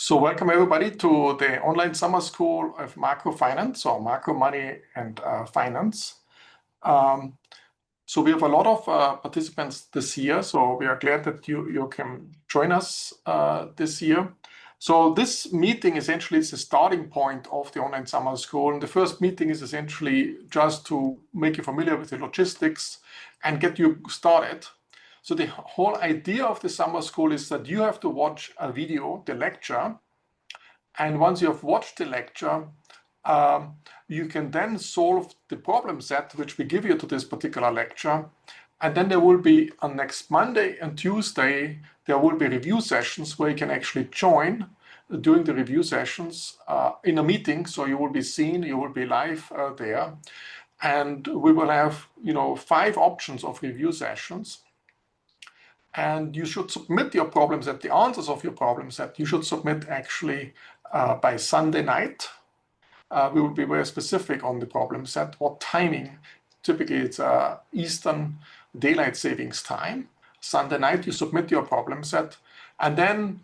So welcome everybody to the online summer school of microfinance or macro money and finance. So we have a lot of participants this year, so we are glad that you can join us this year. So this meeting essentially is the starting point of the online summer school. And the first meeting is essentially just to make you familiar with the logistics and get you started. So the whole idea of the summer school is that you have to watch a video, the lecture, and once you have watched the lecture, you can then solve the problem set which we give you to this particular lecture. And then there will be on next Monday and Tuesday, there will be review sessions where you can actually join during the review sessions in a meeting. So you will be seen, you will be live there. And we will have 5 options of review sessions. And you should submit your problem set, the answers of your problem set, you should submit actually by Sunday night. We will be very specific on the problem set, what timing. Typically, it's Eastern Daylight Savings Time. Sunday night, you submit your problem set, and then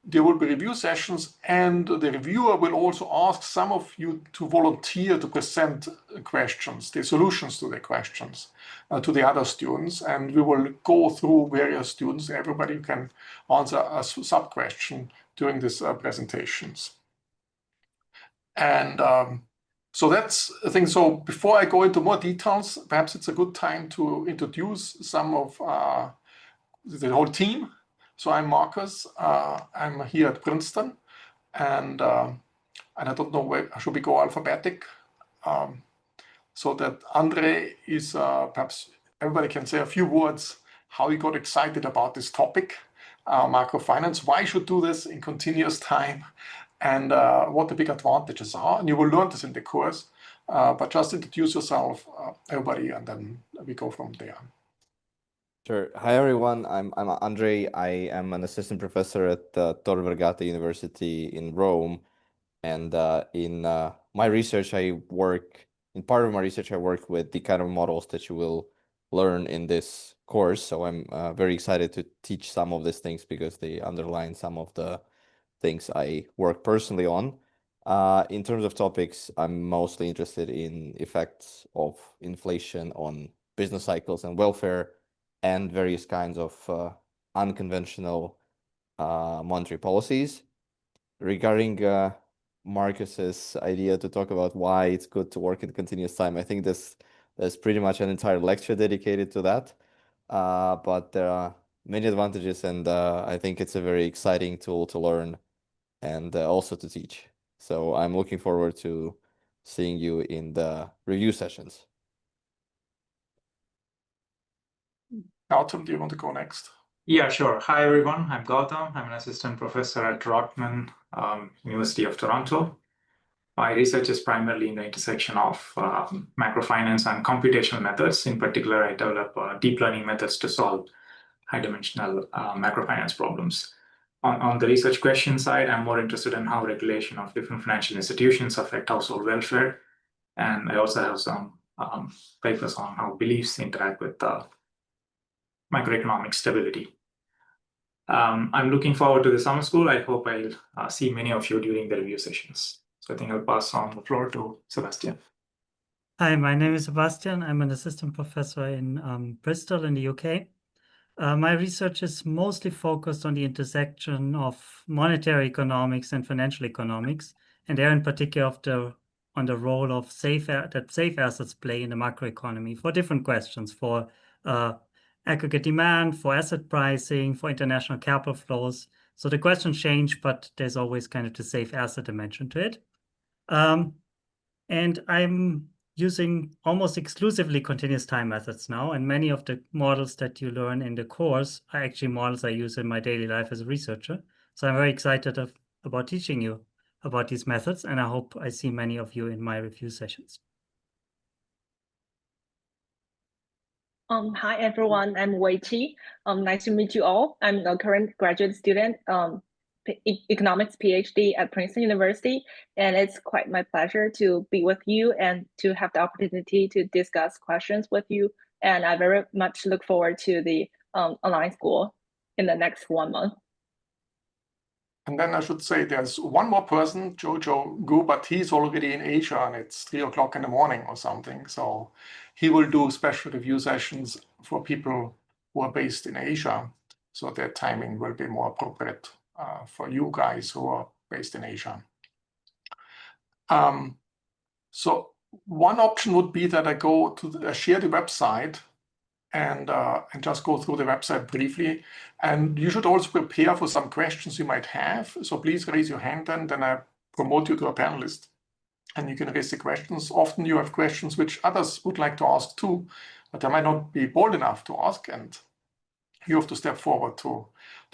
there will be review sessions, and the reviewer will also ask some of you to volunteer to present questions, the solutions to the questions to the other students, and we will go through various students. Everybody can answer a sub-question during these presentations. And so that's the thing. So before I go into more details, perhaps it's a good time to introduce some of the whole team. So I'm Marcus. I'm here at Princeton, and I don't know where should we go alphabetic. So that Andre is perhaps everybody can say a few words how he got excited about this topic, microfinance. Why should do this in continuous time, and what the big advantages are. And you will learn this in the course. But just introduce yourself, everybody, and then we go from there. Sure. Hi, everyone. I'm Andre. I am an assistant professor at Tor Vergata University in Rome. And in my research, in part of my research, I work with the kind of models that you will learn in this course. So I'm very excited to teach some of these things because they underline some of the things I work personally on. In terms of topics, I'm mostly interested in effects of inflation on business cycles and welfare, and various kinds of unconventional monetary policies. Regarding Marcus's idea to talk about why it's good to work in continuous time, I think there's pretty much an entire lecture dedicated to that. But there are many advantages, and I think it's a very exciting tool to learn and also to teach. So I'm looking forward to seeing you in the review sessions. Gautam, do you want to go next? Yeah, sure. Hi, everyone. I'm Gautam. I'm an assistant professor at Rotman, University of Toronto. My research is primarily in the intersection of macrofinance and computational methods. In particular, I develop deep learning methods to solve high-dimensional macrofinance problems. On the research question side, I'm more interested in how regulation of different financial institutions affect household welfare. And I also have some papers on how beliefs interact with macroeconomic stability. I'm looking forward to the summer school. I hope I'll see many of you during the review sessions. So I think I'll pass on the floor to Sebastian. Hi, my name is Sebastian. I'm an assistant professor in Bristol in the UK. My research is mostly focused on the intersection of monetary economics and financial economics, and there in particular on the role of safe assets play in the macroeconomy for different questions, for aggregate demand, for asset pricing, for international capital flows. So the questions change, but there's always kind of the safe asset dimension to it. And I'm using almost exclusively continuous time methods now, and many of the models that you learn in the course are actually models I use in my daily life as a researcher. So I'm very excited about teaching you about these methods, and I hope I see many of you in my review sessions. Hi, everyone. I'm Wei Qi. Nice to meet you all. I'm a current graduate student, economics PhD at Princeton University, and it's quite my pleasure to be with you and to have the opportunity to discuss questions with you. And I very much look forward to the online school in the next 1 month. And then I should say there's one more person, Jojo Gu, but he's already in Asia and it's 3 o'clock in the morning or something. So he will do special review sessions for people who are based in Asia. So their timing will be more appropriate for you guys who are based in Asia. So one option would be that I go to share the website and just go through the website briefly. And you should also prepare for some questions you might have. So please raise your hand then I promote you to a panelist and you can raise the questions. Often you have questions which others would like to ask too, but they might not be bold enough to ask, and you have to step forward to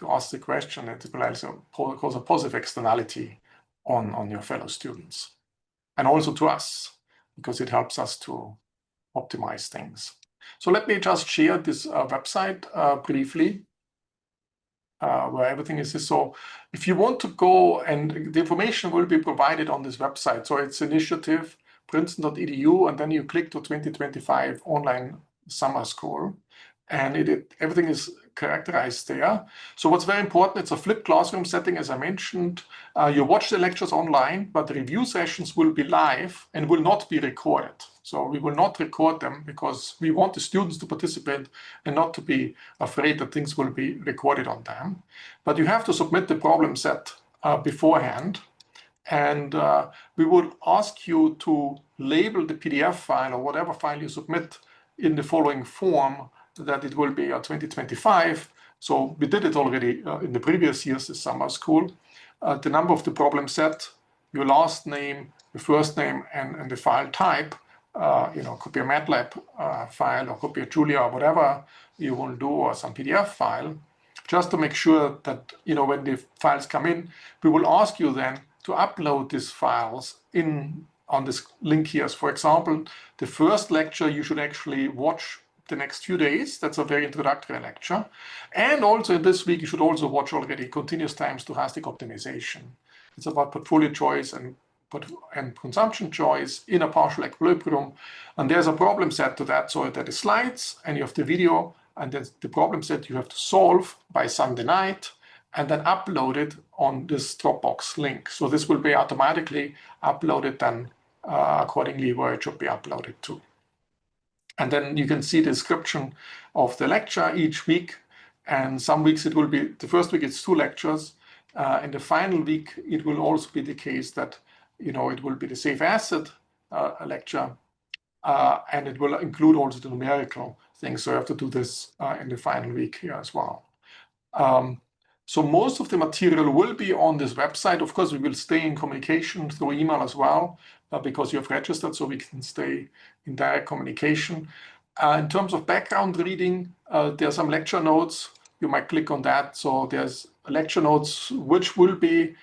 ask the question. It will also cause a positive externality on your fellow students and also to us, because it helps us to optimize things. So let me just share this website briefly, where everything is. So if you want to go, and the information will be provided on this website. So it's initiative, princeton.edu, and then you click to 2025 online summer school, and everything is characterized there. So what's very important, it's a flipped classroom setting, as I mentioned. You watch the lectures online, but the review sessions will be live and will not be recorded. So we will not record them because we want the students to participate and not to be afraid that things will be recorded on them. But you have to submit the problem set beforehand. And we will ask you to label the PDF file or whatever file you submit in the following form, that it will be 2025. So we did it already in the previous years, the summer school. The number of the problem set, your last name, your first name, and the file type. Could be a MATLAB file, or could be a Julia, or whatever you will do, or some PDF file, just to make sure that when the files come in, we will ask you then to upload these files on this link here. So for example, the first lecture you should actually watch the next few days. That's a very introductory lecture. And also in this week, you should also watch already continuous time stochastic optimization. It's about portfolio choice and consumption choice in a partial equilibrium. And there's a problem set to that. So there are the slides, and you have the video, and then the problem set you have to solve by Sunday night, and then upload it on this Dropbox link. So this will be automatically uploaded then accordingly where it should be uploaded to. And then you can see the description of the lecture each week. And some weeks it will be, the first week it's 2 lectures. In the final week, it will also be the case that, it will be the safe asset lecture. And it will include also the numerical things. So you have to do this in the final week here as well. So most of the material will be on this website. Of course, we will stay in communication through email as well, because you have registered, so we can stay in direct communication. In terms of background reading, there are some lecture notes. You might click on that. So there's lecture notes which will be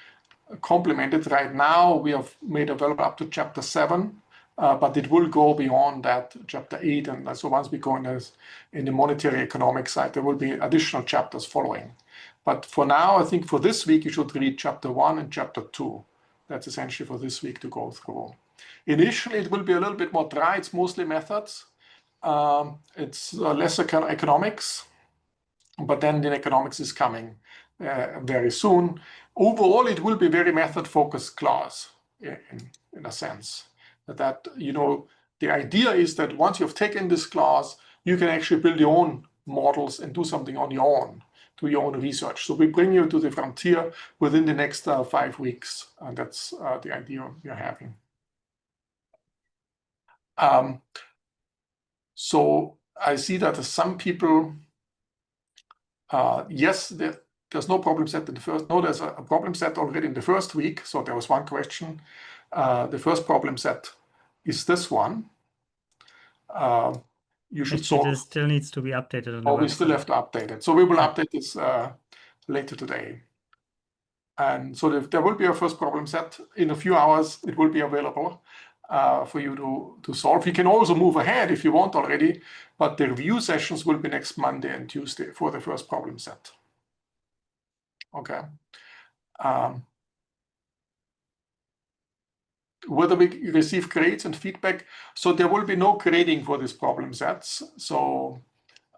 complemented. Right now, we have made available up to chapter 7, but it will go beyond that, chapter 8. And so once we go in the monetary economic side, there will be additional chapters following. But for now, I think for this week, you should read chapter 1 and chapter 2. That's essentially for this week to go through. Initially, it will be a little bit more dry. It's mostly methods. It's less economics, but then the economics is coming very soon. Overall, it will be very method-focused class in a sense. That, the idea is that once you've taken this class, you can actually build your own models and do something on your own, do your own research. So we bring you to the frontier within the next 5 weeks, and that's the idea we're having. So I see that some people, yes, there's no problem set in the first. No, there's a problem set already in the first week. So there was one question. The first problem set is this one. You should solve. This still needs to be updated on the website. We still have to update it. So we will update this later today. And so there will be a first problem set in a few hours. It will be available for you to solve. You can also move ahead if you want already, but the review sessions will be next Monday and Tuesday for the first problem set. Okay. Whether we receive grades and feedback, so there will be no grading for these problem sets. So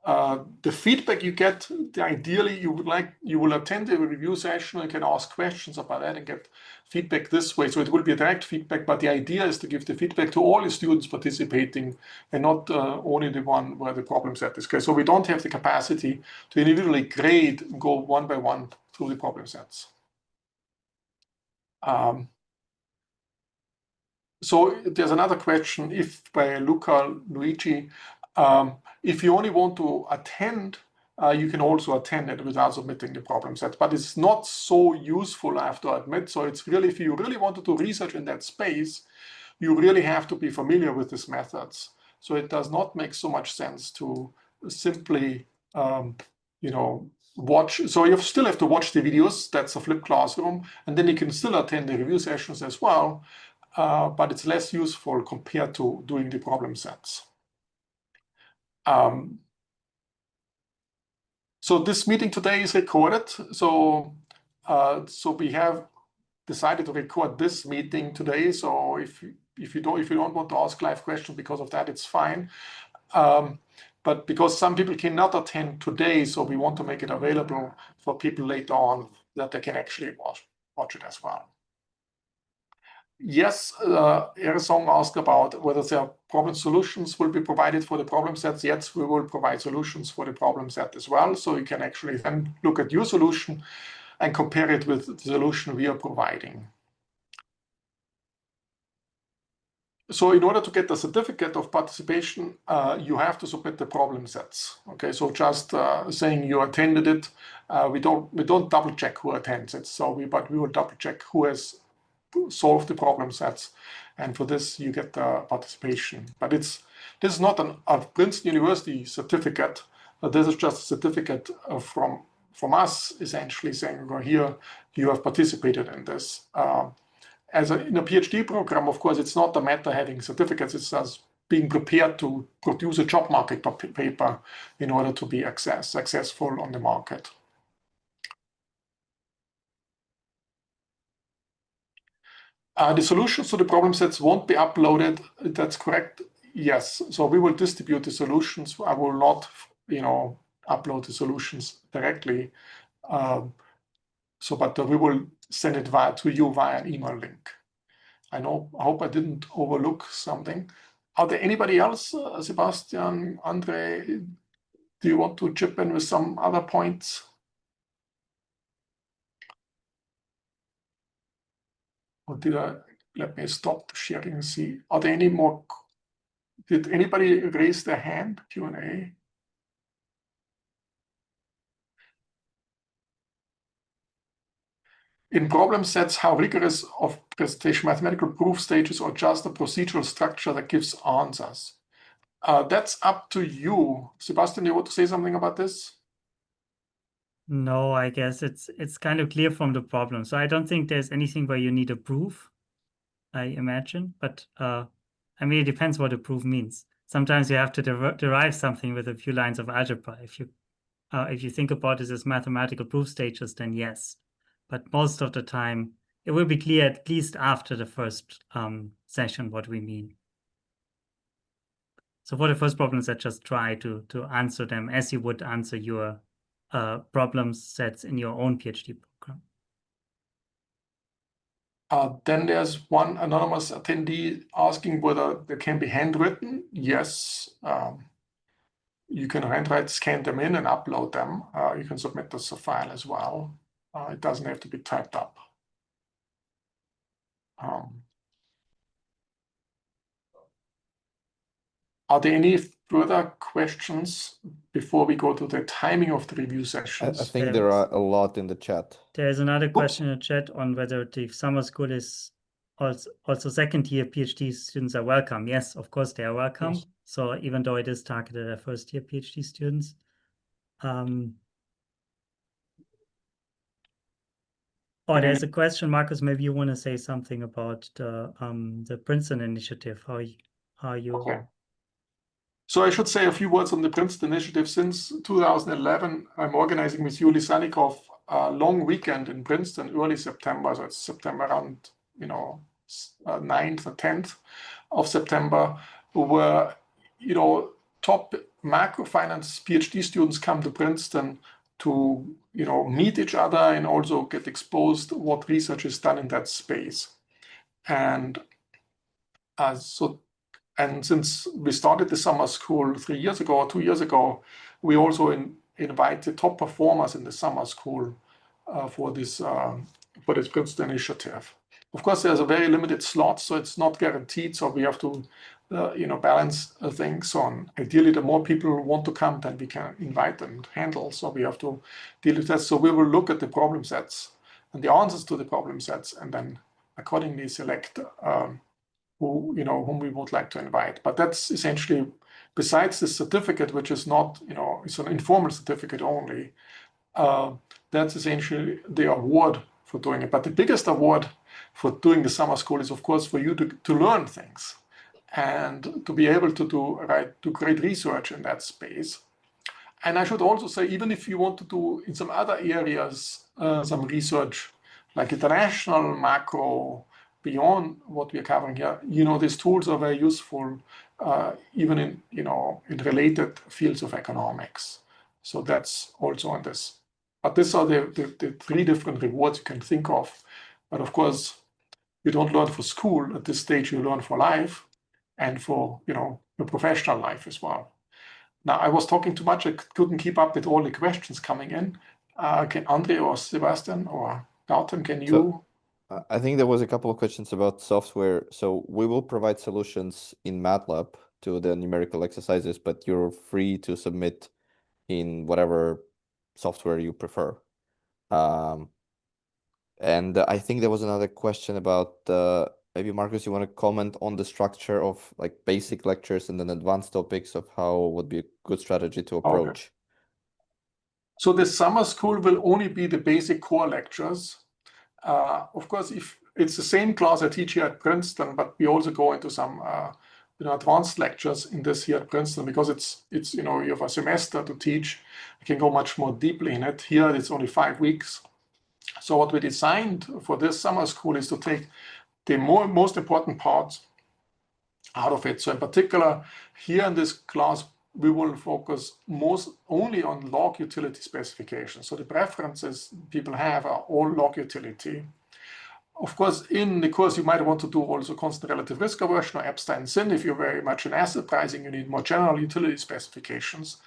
The feedback you get, ideally you will attend a review session and can ask questions about that and get feedback this way. So it will be a direct feedback, but the idea is to give the feedback to all the students participating and not only the one where the problem set is. Okay, so we don't have the capacity to individually grade and go one by one through the problem sets. So there's another question, if by Luigi, if you only want to attend, you can also attend it without submitting the problem set, but it's not so useful, I have to admit. So it's really, if you really want to do research in that space, you really have to be familiar with these methods. So it does not make so much sense to simply, watch. So you still have to watch the videos, that's a flipped classroom, and then you can still attend the review sessions as well. But it's less useful compared to doing the problem sets. So this meeting today is recorded. So we have decided to record this meeting today. So if you don't want to ask live questions because of that, it's fine. But because some people cannot attend today, so we want to make it available for people later on that they can actually watch it as well. Yes, Eresong asked about whether there problem solutions will be provided for the problem sets. Yes, we will provide solutions for the problem set as well. So you can actually then look at your solution and compare it with the solution we are providing. So in order to get the certificate of participation, you have to submit the problem sets. Okay, so just saying you attended it, we don't double check who attends it. But we will double check who has solve the problem sets, and for this you get the participation. But this is not a Princeton University certificate. This is just a certificate from us, essentially saying, well, here you have participated in this. In a PhD program, of course, it's not a matter having certificates. It's just being prepared to produce a job market paper in order to be successful on the market. The solutions to the problem sets won't be uploaded. That's correct. Yes. So we will distribute the solutions. I will not, upload the solutions directly. But we will send it to you via an email link. I hope I didn't overlook something. Are there anybody else, Sebastian, Andre? Do you want to chip in with some other points? Or let me stop the sharing and see. Are there any more? Did anybody raise their hand? Q&A? In problem sets, how rigorous of presentation, mathematical proof stages, or just a procedural structure that gives answers? That's up to you. Sebastian, you want to say something about this? No, I guess it's kind of clear from the problem. So I don't think there's anything where you need a proof, I imagine. But I mean, it depends what a proof means. Sometimes you have to derive something with a few lines of algebra. If you think about this as mathematical proof stages, then yes. But most of the time, it will be clear at least after the first session what we mean. So for the first problems, I just try to answer them as you would answer your problem sets in your own PhD program. Then there's one anonymous attendee asking whether they can be handwritten. Yes, you can handwrite, scan them in and upload them. You can submit this as a file as well. It doesn't have to be typed up. Are there any further questions before we go to the timing of the review sessions? I think there are a lot in the chat. There's another question in the chat on whether the summer school is also second-year PhD students are welcome. Yes, of course they are welcome. Yes. So even though it is targeted at first-year PhD students. There's a question, Marcus. Maybe you want to say something about the Princeton Initiative. How you? Okay. So I should say a few words on the Princeton Initiative. Since 2011, I'm organizing with Yuli Sanikov a long weekend in Princeton, early September. So it's September around, 9th or 10th of September, where, top macrofinance PhD students come to Princeton to meet each other and also get exposed what research is done in that space. And since we started the summer school 3 years ago or 2 years ago, we also invite the top performers in the summer school for this Princeton Initiative. Of course, there's a very limited slot, so it's not guaranteed. So we have to, balance things on. Ideally, the more people who want to come, then we can invite and handle. So we have to deal with that. So we will look at the problem sets and the answers to the problem sets, and then accordingly select whom we would like to invite. But that's essentially, besides the certificate, which is not, it's an informal certificate only. That's essentially the award for doing it. But the biggest award for doing the summer school is, of course, for you to learn things and to be able to do great research in that space. And I should also say, even if you want to do in some other areas some research, like international macro, beyond what we're covering here, these tools are very useful, even in related fields of economics. So that's also on this. But these are the 3 different rewards you can think of. But of course, you don't learn for school at this stage, you learn for life and for, your professional life as well. Now, I was talking too much. I couldn't keep up with all the questions coming in. Can Andre or Sebastian or Gautam, can you? I think there was a couple of questions about software. So we will provide solutions in MATLAB to the numerical exercises, but you're free to submit in whatever software you prefer. And I think there was another question about maybe Marcus, you want to comment on the structure of like basic lectures and then advanced topics of how would be a good strategy to approach. Okay. So the summer school will only be the basic core lectures. Of course, if it's the same class I teach here at Princeton, but we also go into some advanced lectures in this here at Princeton, because it's you have a semester to teach. You can go much more deeply in it. Here it's only 5 weeks. So what we designed for this summer school is to take the most important parts out of it. So in particular, here in this class, we will focus only on log utility specifications. So the preferences people have are all log utility. Of course, in the course, you might want to do also constant relative risk aversion or Epstein-Sinn. If you're very much in asset pricing, you need more general utility specifications.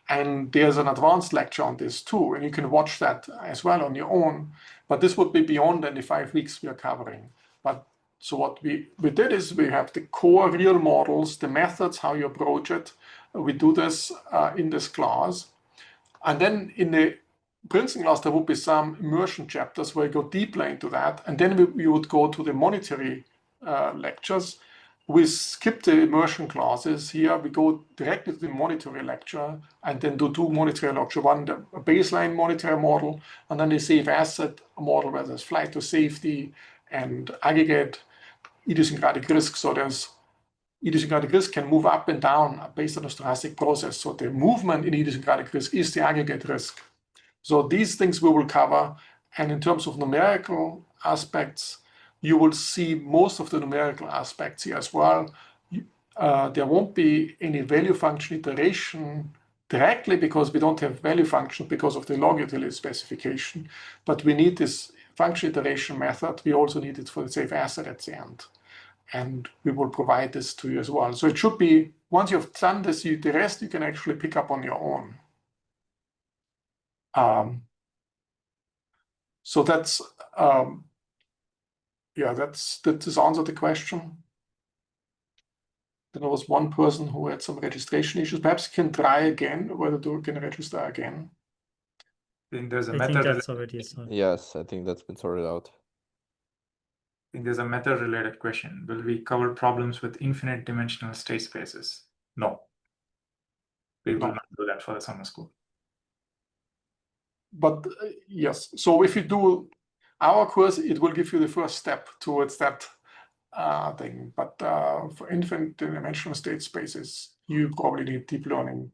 And there's an advanced lecture on this too, and you can watch that as well on your own. But this would be beyond the 5 weeks we are covering. But so what we did is we have the core real models, the methods, how you approach it. We do this in this class. And then in the Princeton class, there would be some immersion chapters where you go deeper into that. And then we would go to the monetary lectures. We skip the immersion classes here. We go directly to the monetary lecture and then do 2 monetary lecture. One, the baseline monetary model, and then the safe asset model, where there's flight to safety and aggregate idiosyncratic risk. So there's idiosyncratic risk can move up and down based on a stochastic process. So the movement in idiosyncratic risk is the aggregate risk. So these things we will cover. And in terms of numerical aspects, you will see most of the numerical aspects here as well. There won't be any value function iteration directly because we don't have value function because of the log utility specification. But we need this function iteration method. We also need it for the safe asset at the end. And we will provide this to you as well. So it should be, once you've done this, the rest you can actually pick up on your own. So that's, that just answered the question. Then there was one person who had some registration issues. Perhaps you can try again, whether you can register again. I think there's a I method. think that's already solved. Yes, I think that's been sorted out. I think there's a method-related question. Will we cover problems with infinite dimensional state spaces? No. We will not do that for the summer school. But yes, so if you do our course, it will give you the first step towards that thing. But for infinite dimensional state spaces, you probably need deep learning.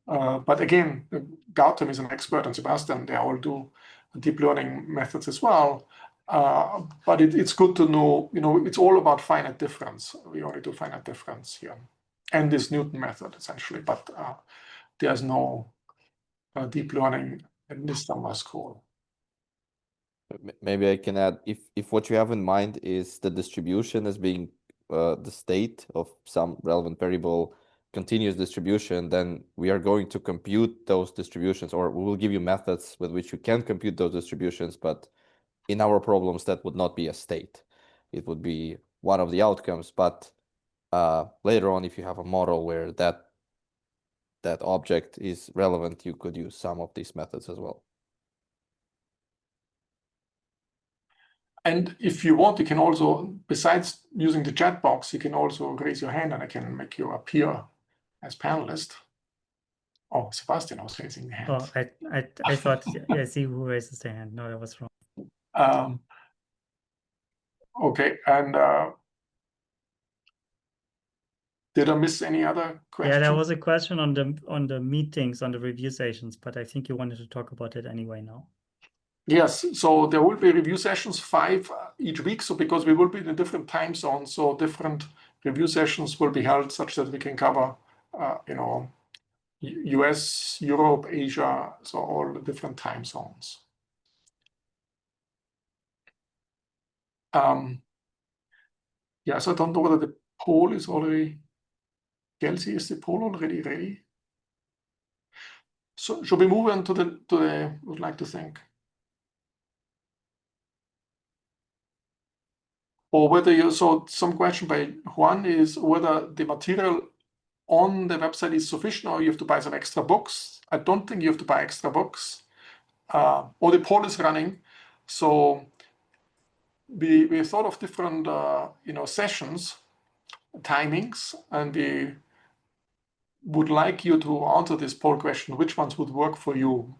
But again, Gautam is an expert, and Sebastian, they all do deep learning methods as well. But it's good to know, it's all about finite difference. We only do finite difference here. and this Newton method essentially, but there's no deep learning in this summer school. Maybe I can add, if what you have in mind is the distribution as being the state of some relevant variable continuous distribution, then we are going to compute those distributions, or we will give you methods with which you can compute those distributions, but in our problems, that would not be a state. It would be one of the outcomes, but later on, if you have a model where that object is relevant, you could use some of these methods as well. And if you want, you can also, besides using the chat box, you can also raise your hand and I can make you appear as panelist. Oh, Sebastian was raising the hand. Oh, I thought, I see who raises their hand. No, that was wrong. Okay, and did I miss any other questions? Yeah, there was a question on the meetings, on the review sessions, but I think you wanted to talk about it anyway now. Yes, so there will be review sessions, 5 each week. So because we will be in different time zones, so different review sessions will be held such that we can cover, US, Europe, Asia, so all the different time zones. Yeah, so I don't know whether the poll is already, Kelsey, is the poll already ready? So should we move on to the would like to think? Or whether you, so some question by Juan is whether the material on the website is sufficient or you have to buy some extra books. I don't think you have to buy extra books. Or the poll is running. So we thought of different sessions, timings, and we would like you to answer this poll question, which ones would work for you.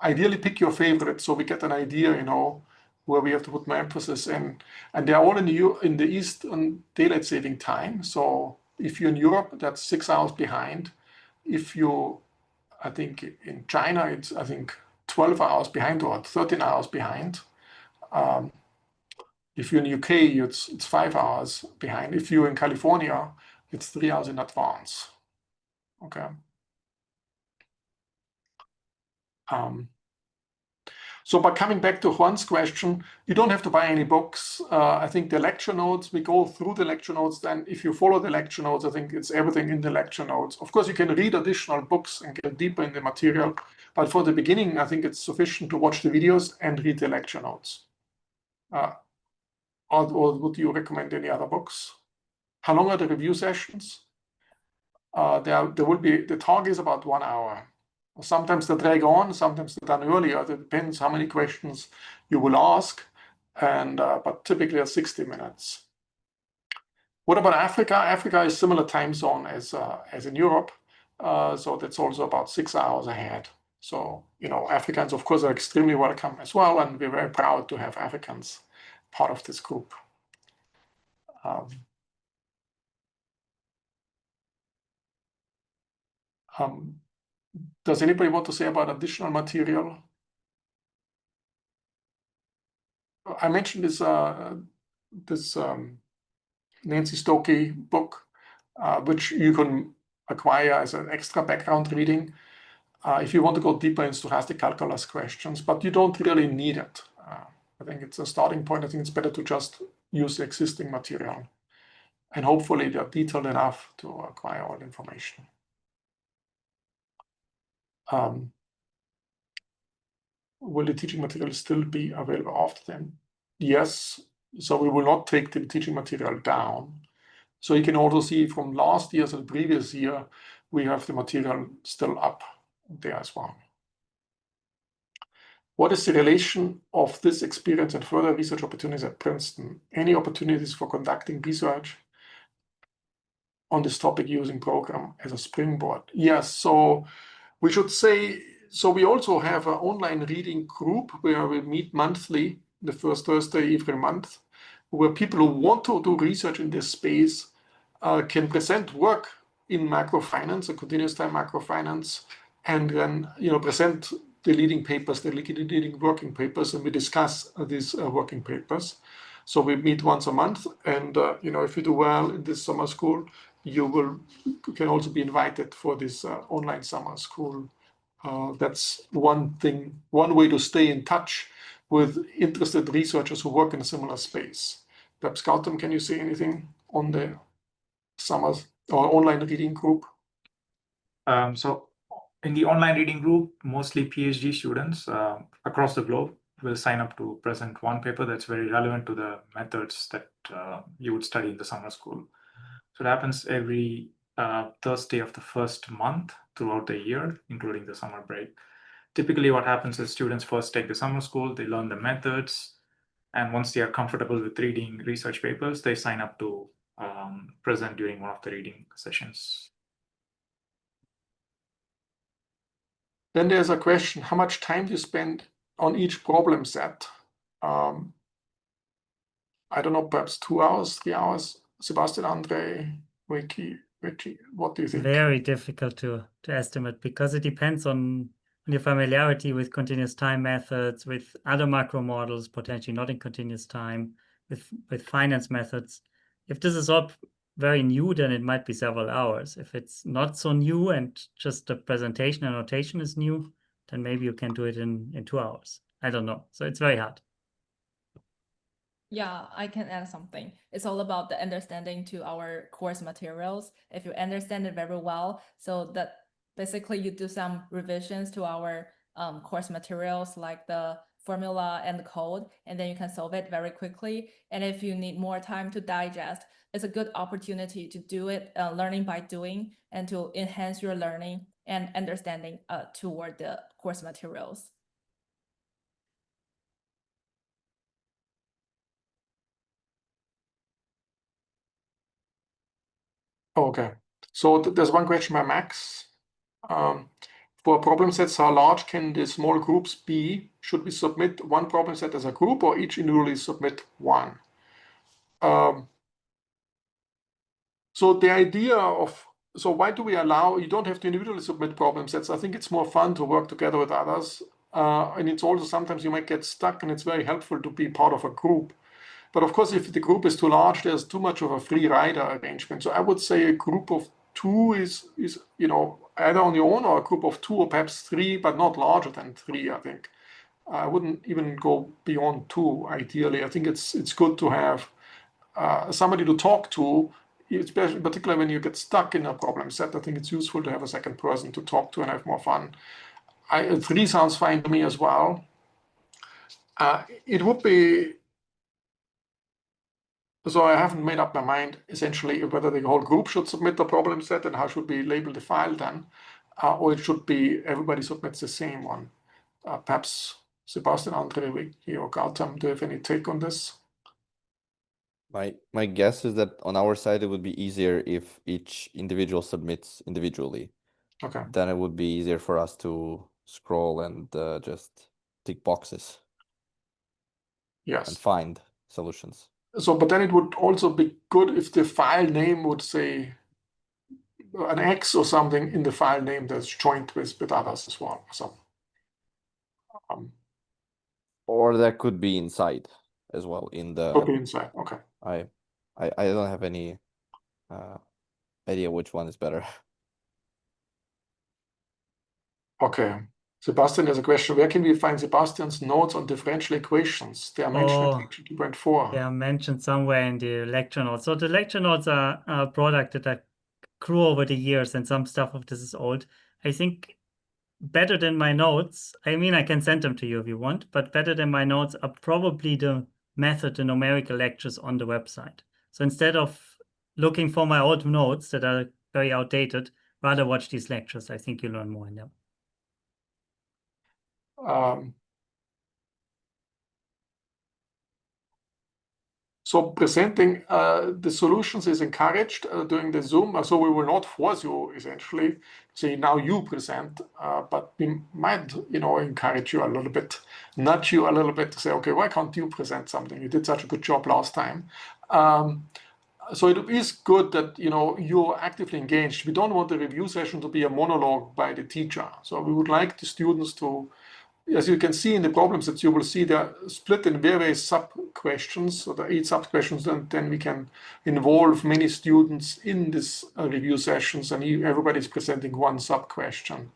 Ideally pick your favorite so we get an idea, where we have to put more emphasis in. And they're all in the Eastern daylight saving time. So if you're in Europe, that's 6 hours behind. If you, I think in China, it's 12 hours behind or 13 hours behind. If you're in the UK, it's 5 hours behind. If you're in California, it's 3 hours in advance. Okay. So by coming back to Juan's question, you don't have to buy any books. I think the lecture notes, we go through the lecture notes. Then if you follow the lecture notes, I think it's everything in the lecture notes. Of course, you can read additional books and get deeper in the material. But for the beginning, I think it's sufficient to watch the videos and read the lecture notes. Or would you recommend any other books? How long are the review sessions? There will be, the talk is about 1 hour. Sometimes they drag on, sometimes they're done earlier. It depends how many questions you will ask, but typically at 60 minutes. What about Africa? Africa is similar time zone as in Europe, so that's also about 6 hours ahead. So Africans, of course, are extremely welcome as well, and we're very proud to have Africans part of this group. Does anybody want to say about additional material? I mentioned this Nancy Stokey book, which you can acquire as an extra background reading if you want to go deeper in stochastic calculus questions, but you don't really need it. I think it's a starting point. I think it's better to just use the existing material, and hopefully they're detailed enough to acquire all the information. Will the teaching material still be available after then? Yes. So we will not take the teaching material down. So you can also see from last year to the previous year, we have the material still up there as well. What is the relation of this experience and further research opportunities at Princeton? Any opportunities for conducting research on this topic using program as a springboard? Yes, so we should say, so we also have an online reading group where we meet monthly, the first Thursday every month, where people who want to do research in this space can present work in macrofinance, a continuous time macrofinance, and then present the leading papers, the leading working papers, and we discuss these working papers. So we meet once a month, and if you do well in this summer school, you can also be invited for this online summer school. That's one way to stay in touch with interested researchers who work in a similar space. Perhaps Gautam, can you say anything on the summer or online reading group? So in the online reading group, mostly PhD students across the globe will sign up to present one paper that's very relevant to the methods that you would study in the summer school. So it happens every Thursday of the first month throughout the year, including the summer break. Typically what happens is students first take the summer school, they learn the methods, and once they are comfortable with reading research papers, they sign up to present during one of the reading sessions. Then there's a question, how much time do you spend on each problem set? I don't know, perhaps 2 hours, 3 hours? Sebastian, Andre, Ricky, what do you think? Very difficult to estimate because it depends on your familiarity with continuous time methods, with other macro models, potentially not in continuous time, with finance methods. If this is all very new, then it might be several hours. If it's not so new and just the presentation and notation is new, then maybe you can do it in 2 hours. I don't know. So it's very hard. Yeah, I can add something. It's all about the understanding to our course materials. If you understand it very well, so that basically you do some revisions to our course materials, like the formula and the code, and then you can solve it very quickly. And if you need more time to digest, it's a good opportunity to do it, learning by doing, and to enhance your learning and understanding toward the course materials. Okay, so there's one question by Max. For problem sets, how large can the small groups be? Should we submit one problem set as a group or each individually submit one? So the idea of, so why do we allow, you don't have to individually submit problem sets. I think it's more fun to work together with others. And it's also sometimes you might get stuck, and it's very helpful to be part of a group. But of course, if the group is too large, there's too much of a free rider arrangement. So I would say a group of 2 is either on your own or a group of 2 or perhaps 3, but not larger than 3, I think. I wouldn't even go beyond 2, ideally. I think it's good to have somebody to talk to, especially particularly when you get stuck in a problem set. I think it's useful to have a second person to talk to and have more fun. 3 sounds fine to me as well. It would be, so I haven't made up my mind essentially whether the whole group should submit the problem set and how should we label the file then, or it should be everybody submits the same one. Perhaps Sebastian, Andre, Vicky, or Gautam, do you have any take on this? My guess is that on our side, it would be easier if each individual submits individually. Okay. Then it would be easier for us to scroll and just tick boxes and Yes. find solutions. So, but then it would also be good if the file name would say an X or something in the file name that's joined with others as well. So, Or that could be inside as well in the. could be inside. Okay. I don't have any idea which one is better. Okay. Sebastian, there's a question. Where can we find Sebastian's notes on differential equations? They are mentioned in section 2.4. They are mentioned somewhere in the lecture notes. So the lecture notes are a product that grew over the years, and some stuff of this is old. I think better than my notes, I mean, I can send them to you if you want, but better than my notes are probably the method, the numerical lectures on the website. So instead of looking for my old notes that are very outdated, rather watch these lectures. I think you learn more in them. So presenting the solutions is encouraged during the Zoom. So we will not force you essentially say now you present, but we might, encourage you a little bit, nudge you a little bit to say, okay, why can't you present something? You did such a good job last time. So it is good that you're actively engaged. We don't want the review session to be a monologue by the teacher. So we would like the students to, as you can see in the problems that you will see, they're split in various sub sub-questions, so the 8 sub-questions, and then we can involve many students in this review sessions, and everybody's presenting one sub-question.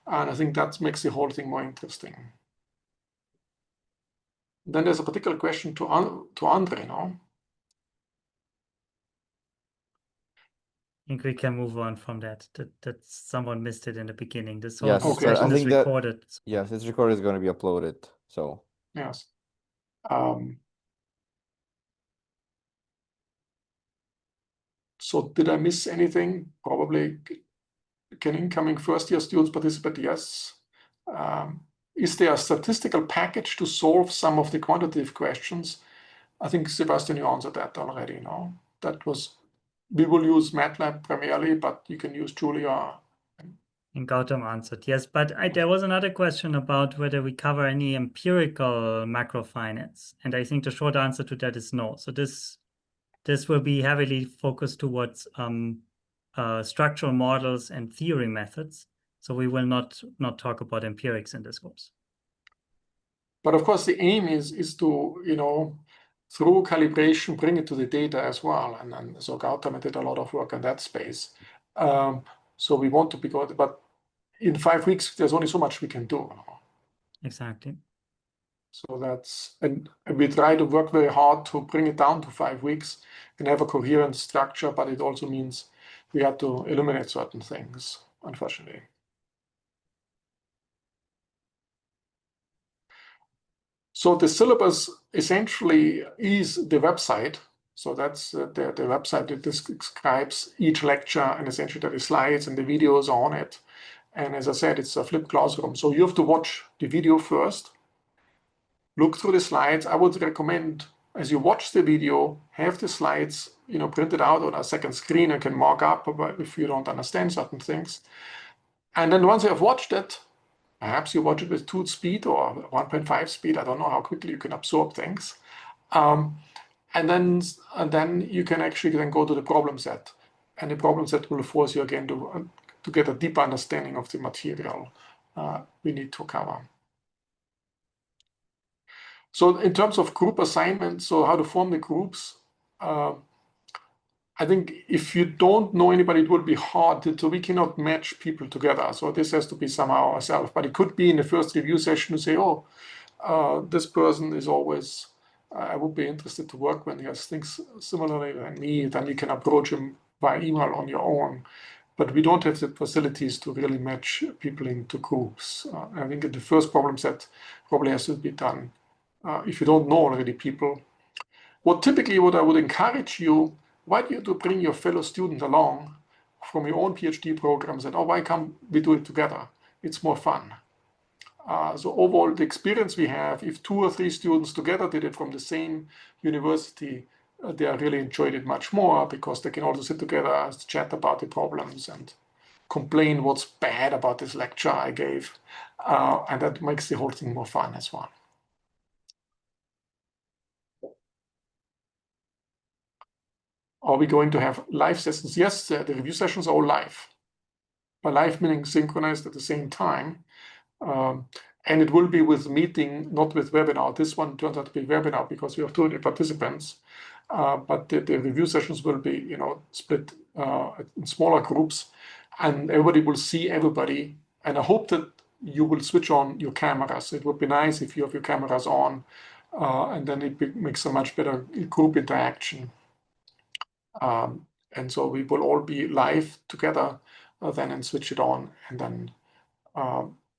And I think that makes the whole thing more interesting. Then there's a particular question to Andre, no? I think we can move on from that. That someone missed it in the beginning. This whole Yes, Okay, session so- is recorded. Yes, this recording is going to be uploaded. So Yes. So did I miss anything? Probably. Can incoming first-year students participate? Yes. Is there a statistical package to solve some of the quantitative questions? I think, Sebastian, you answered that already, no? That was, we will use MATLAB primarily, but you can use Julia. And Gautam answered yes, but there was another question about whether we cover any empirical macrofinance, and I think the short answer to that is no. So this will be heavily focused towards structural models and theory methods. So we will not talk about empirics in this course. But of course, the aim is to, you know, through calibration, bring it to the data as well. And so Gautam did a lot of work in that space. So we want to be good, but in 5 weeks, there's only so much we can do. Exactly. So that's, and we try to work very hard to bring it down to 5 weeks and have a coherent structure, but it also means we have to eliminate certain things, unfortunately. So the syllabus essentially is the website. So that's the website that describes each lecture and essentially the slides and the videos on it. And as I said, it's a flipped classroom. So you have to watch the video first, look through the slides. I would recommend, as you watch the video, have the slides, you know, printed out on a second screen and can mark up if you don't understand certain things. And then once you have watched it, perhaps you watch it with 2 speed or 1.5 speed. I don't know how quickly you can absorb things. And then you can actually then go to the problem set. And the problem set will force you again to get a deeper understanding of the material we need to cover. So in terms of group assignments, so how to form the groups, I think if you don't know anybody, it will be hard. So we cannot match people together. So this has to be somehow ourselves. But it could be in the first review session to say, oh, this person is always, I would be interested to work when he has things similarly than me. Then you can approach him by email on your own. But we don't have the facilities to really match people into groups. I think the first problem set probably has to be done if you don't know already people. What I would encourage you, why do you bring your fellow student along from your own PhD programs and, oh, why can't we do it together? It's more fun. So overall, the experience we have, if 2 or 3 students together did it from the same university, they really enjoyed it much more because they can also sit together, chat about the problems and complain what's bad about this lecture I gave. And that makes the whole thing more fun as well. Are we going to have live sessions? Yes, the review sessions are all live. By live meaning synchronized at the same time. And it will be with meeting, not with webinar. This one turns out to be webinar because we have 200 participants. But the review sessions will be, you know, split in smaller groups, and everybody will see everybody. And I hope that you will switch on your cameras. It would be nice if you have your cameras on, and then it makes a much better group interaction. And so we will all be live together then and switch it on, and then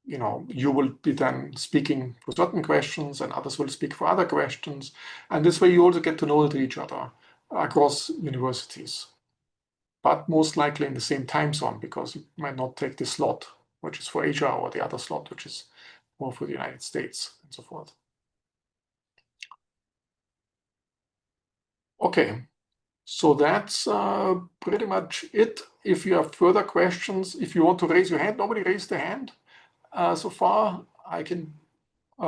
you know, you will be then speaking for certain questions and others will speak for other questions. And this way you also get to know each other across universities, but most likely in the same time zone because you might not take the slot, which is for Asia, or the other slot, which is more for the United States and so forth. Okay, so that's pretty much it. If you have further questions, if you want to raise your hand, nobody raised their hand. So far, I can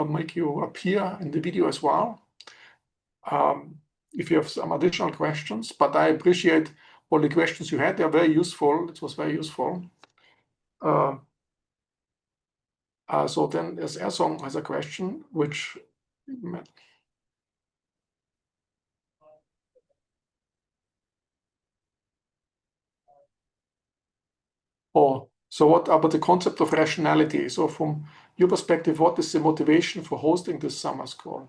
make you appear in the video as well. If you have some additional questions, but I appreciate all the questions you had. They're very useful. It was very useful. So then there's Ersong has a question, which Oh, so what about the concept of rationality? So from your perspective, what is the motivation for hosting this summer school?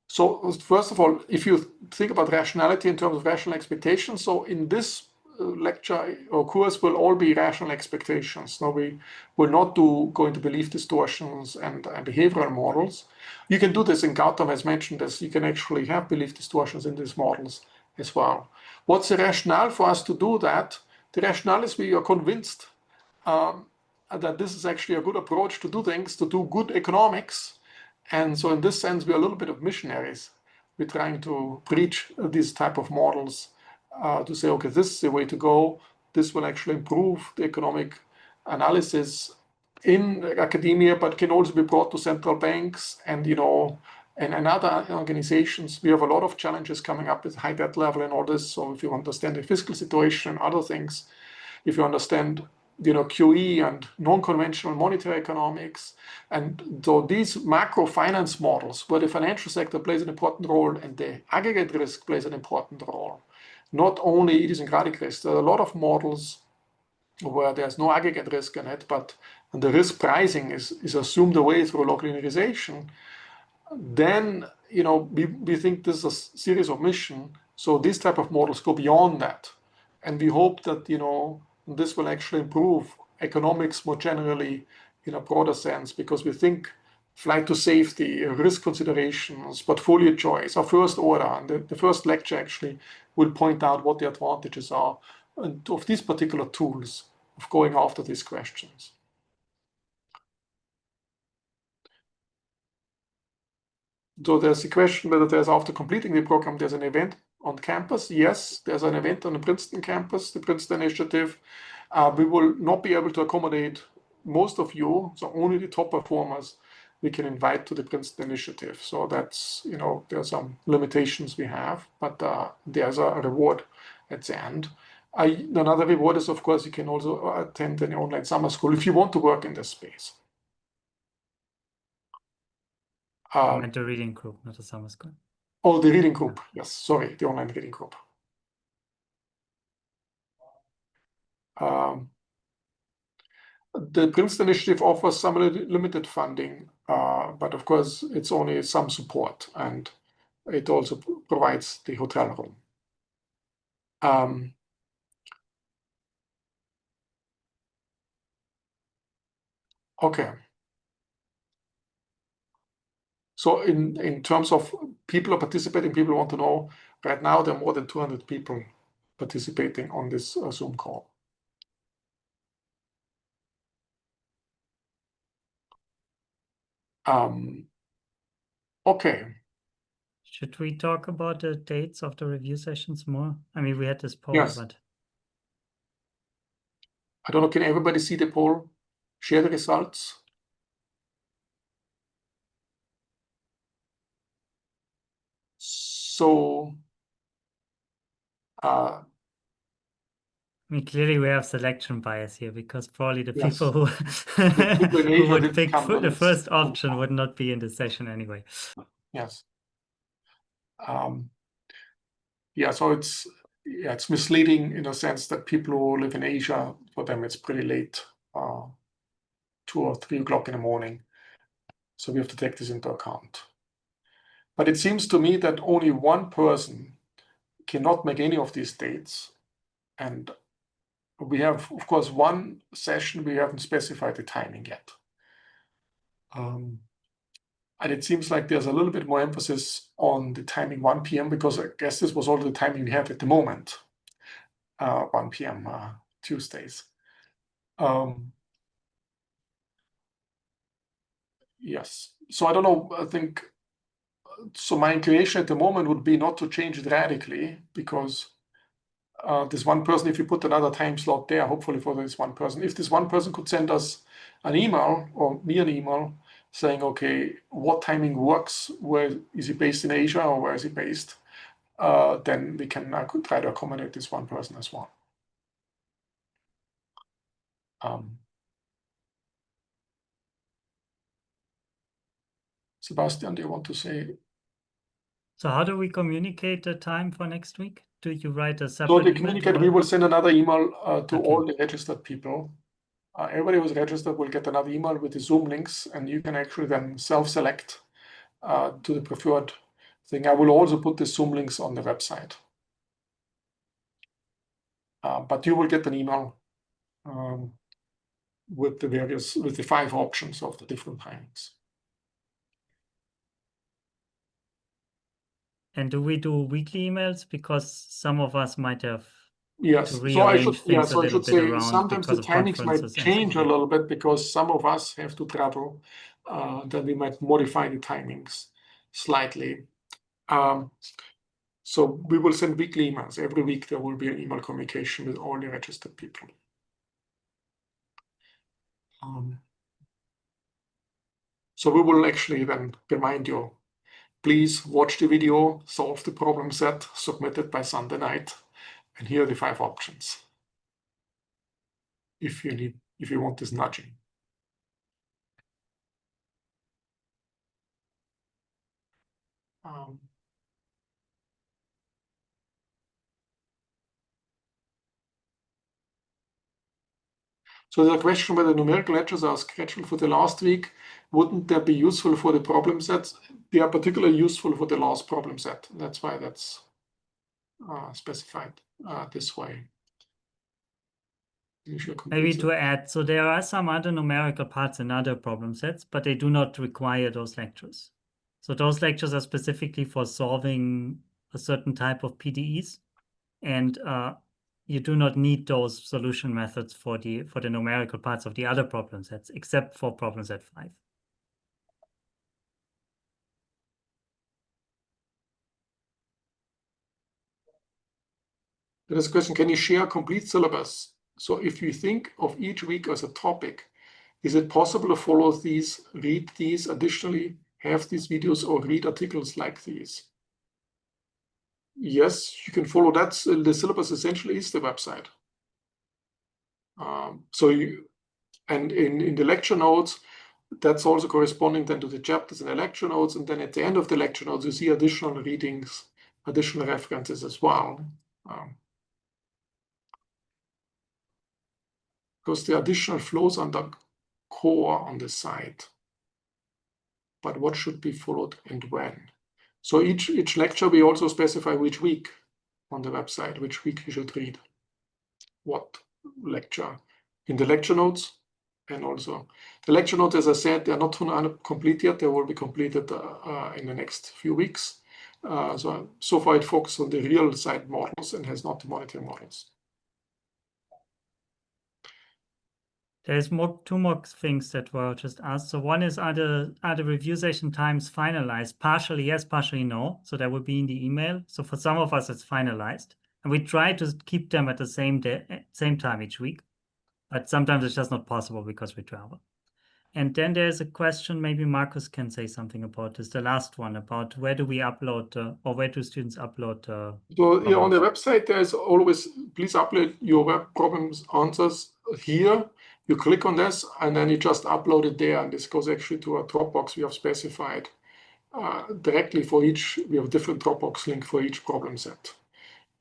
So first of all, if you think about rationality in terms of rational expectations, so in this lecture or course will all be rational expectations. No, we will not go into belief distortions and behavioral models. You can do this, and Gautam has mentioned this, you can actually have belief distortions in these models as well. What's the rationale for us to do that? The rationale is we are convinced that this is actually a good approach to do things, to do good economics. And so in this sense, we're a little bit of missionaries. We're trying to preach these type of models to say, okay, this is the way to go. This will actually improve the economic analysis in academia, but can also be brought to central banks and, and other organizations. We have a lot of challenges coming up with high debt level and all this. So if you understand the fiscal situation and other things, if you understand QE and non-conventional monetary economics. And so these macro finance models, where the financial sector plays an important role and the aggregate risk plays an important role, not only idiosyncratic risk. There are a lot of models where there's no aggregate risk in it, but the risk pricing is assumed away through local linearization. Then we think this is a series of mission. So these type of models go beyond that. And we hope that this will actually improve economics more generally in a broader sense, because we think flight to safety, risk considerations, portfolio choice are first order. And the first lecture actually will point out what the advantages are of these particular tools of going after these questions. So there's a question whether there's, after completing the program, there's an event on campus. Yes, there's an event on the Princeton campus, the Princeton Initiative. We will not be able to accommodate most of you, so only the top performers we can invite to the Princeton Initiative. So that's, there are some limitations we have, but there's a reward at the end. Another reward is, of course, you can also attend an online summer school if you want to work in this space. I meant the reading group, not a summer school. Oh, the reading group. Yes, sorry, the online reading group. The Princeton Initiative offers some limited funding, but of course, it's only some support, and it also provides the hotel room. Okay. So in terms of people are participating, people want to know, right now there are more than 200 people participating on this Zoom call. Okay. Should we talk about the dates of the review sessions more? I mean, we had this poll, Yes. but I don't know, can everybody see the poll? Share the results? So, I mean, clearly we have selection bias here, because probably the yes. people who, people in who Asia would didn't pick come to the this. first option would not be in the session anyway. Yes. Yeah, so it's misleading in a sense that people who live in Asia, for them it's pretty late, 2 or 3 o'clock in the morning. So we have to take this into account. But it seems to me that only one person cannot make any of these dates. And we have, of course, one session, we haven't specified the timing yet. And it seems like there's a little bit more emphasis on the timing 1 p.m. because I guess this was all the timing we have at the moment, 1 p.m. Tuesdays. Yes. So I don't know, I think, so my inclination at the moment would be not to change it radically, because this one person, if you put another time slot there, hopefully for this one person, if this one person could send us an email or me an email saying, okay, what timing works, where is he based in Asia or where is he based, then we can could try to accommodate this one person as well. Sebastian, do you want to say? So how do we communicate the time for next week? do you write a So separate the email? communicate, we will send another email to Okay. all the registered people. Everybody who's registered will get another email with the Zoom links, and you can actually then self-select to the preferred thing. I will also put the Zoom links on the website. But you will get an email with the 5 options of the different timings. And do we do weekly emails? Because some of us might have Yes, to so I rearrange should, things so a I little should bit say around sometimes the because of timings might conferences and so change a on. little bit because some of us have to travel. Then we might modify the timings slightly. So we will send weekly emails. Every week there will be an email communication with all the registered people. So we will actually then remind you, please watch the video, solve the problem set, submit it by Sunday night, and here are the 5 options. If you want this nudging. So there's a question whether numerical lectures are scheduled for the last week. Wouldn't that be useful for the problem sets? They are particularly useful for the last problem set. That's why that's specified this way. Maybe to add, so there are some other numerical parts in other problem sets, but they do not require those lectures. So those lectures are specifically for solving a certain type of PDEs, and you do not need those solution methods for the numerical parts of the other problem sets, except for problem set 5. There's a question, can you share a complete syllabus? So if you think of each week as a topic, is it possible to follow these, read these, additionally have these videos or read articles like these? Yes, you can follow that. The syllabus essentially is the website. And in the lecture notes, that's also corresponding then to the chapters in the lecture notes. And then at the end of the lecture notes, you see additional readings, additional references as well. Because the additional flows under core on the site. But what should be followed and when? So each lecture, we also specify which week on the website, which week you should read what lecture in the lecture notes. And also the lecture notes, as I said, they're not complete yet. They will be completed in the next few weeks. So far it focuses on the real side models and has not the monetary models. There's two more things that were just asked. So one is, are the review session times finalized? Partially yes, partially no. So that would be in the email. So for some of us, it's finalized. And we try to keep them at the same time each week. But sometimes it's just not possible because we travel. And then there's a question, maybe Marcus can say something about this, the last one, about where do we upload, or where do students upload? So yeah, on the website, there's always, please upload your web problems answers here. You click on this, and then you just upload it there. And this goes actually to a Dropbox we have specified directly for each. We have a different Dropbox link for each problem set.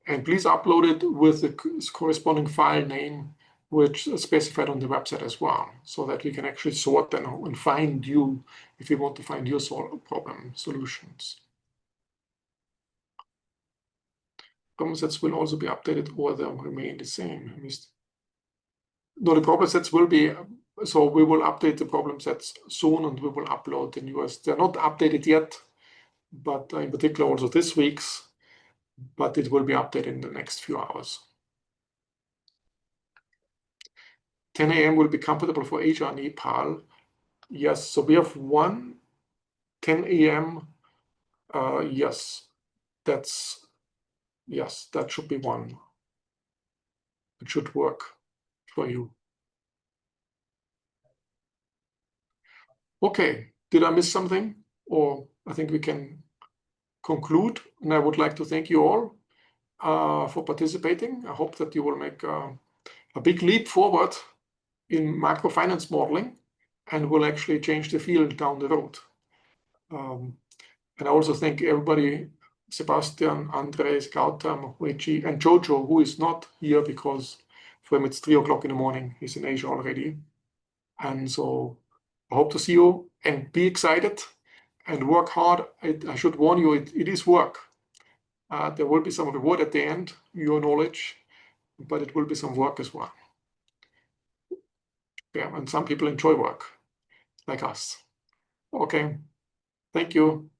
And please upload it with the corresponding file name, which is specified on the website as well, so that we can actually sort them and find you if you want to find your problem solutions. Problem sets will also be updated or they'll remain the same. No, the problem sets will be, so we will update the problem sets soon and we will upload the newest. They're not updated yet, but in particular also this week's, but it will be updated in the next few hours. 10 a.m. will be compatible for Asia and Nepal. Yes, so we have one 10 a.m. Yes, that should be one. It should work for you. Okay, did I miss something? Or I think we can conclude. And I would like to thank you all for participating. I hope that you will make a big leap forward in microfinance modeling and will actually change the field down the road. And I also thank everybody Sebastian, Andres, Gautam, Huichi, and Jojo, who is not here because for him it's 3 o'clock in the morning. He's in Asia already. And so I hope to see you and be excited and work hard. I should warn you, it is work. There will be some reward at the end, your knowledge, but it will be some work as well. Yeah, and some people enjoy work, like us. Okay, thank you.